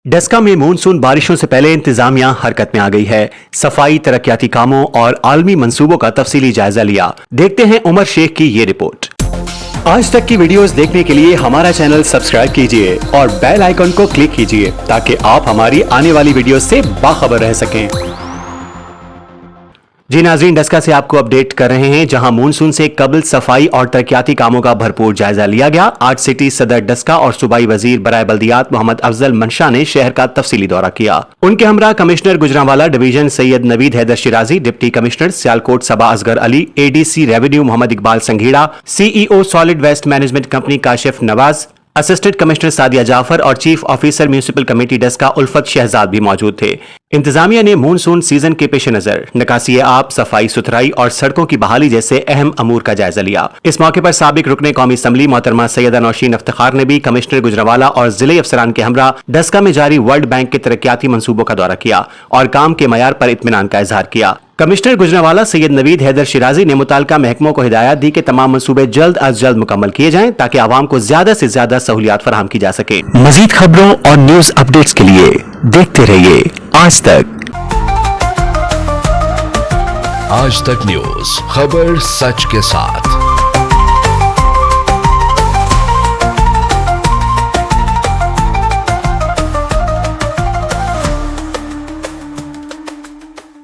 डस्का में मानसून बारिशों से पहले इंतजामिया हरकत में आ गई है। सफाई, तरक्याती कामों और आलमी मंसूबों का तफसीली जायजा लिया। देखते हैं उमर शेख की ये रिपोर्ट। आज तक की वीडियोस देखने के लिए हमारा चैनल सब्सक्राइब कीजिए और बेल आइकन को क्लिक कीजिए ताकि आप हमारी आने वाली वीडियोस से बाखबर रह सकें। जी नाज़रीन, डस्का से आपको अपडेट कर रहे हैं, जहां मानसून से कबल सफाई और तरक्याती कामों का भरपूर जायजा लिया गया। आज सिटी सदर डस्का और सूबाई वजीर बराए बल्दियात मोहम्मद अफजल मंशा ने शहर का तफसीली दौरा किया। उनके हमरा commissioner Gujranwala division Syed Naveed Haider Shirazi, deputy commissioner Sialkot Saba Asghar Ali, ADC revenue Mohammad Iqbal Sanghera, CEO solid waste management company Kashif Nawaz, assistant commissioner Sadia Jafar और chief officer municipal committee Daska Ulfat Shahzad भी मौजूद थे। इंतजामिया ने मानसून सीजन के पेश नजर निकासी आब, सफाई सुथराई और सड़कों की बहाली जैसे अहम अमूर का जायजा लिया। इस मौके पर साबिक रुकने कौमी असम्बली मोहतरमा सैयदा नौशीन इफ्तिखार ने भी कमिश्नर गुजरांवाला और जिले अफसरान के हमरा डस्का में जारी वर्ल्ड बैंक के तरक्याती मंसूबों का दौरा किया और काम के मयार पर इत्मीनान का इजहार किया। कमिश्नर गुजरांवाला सैयद नवीद हैदर शिराजी ने मुताल्लिका महकमों को हिदायत दी कि तमाम मंसूबे जल्द अज जल्द मुकम्मल किए जाएं ताकि आवाम को ज्यादा से ज्यादा सहूलियात फराहम की जा सके। मजीद खबरों और न्यूज अपडेट्स के लिए देखते रहिए आज तक। आज तक न्यूज, खबर सच के साथ।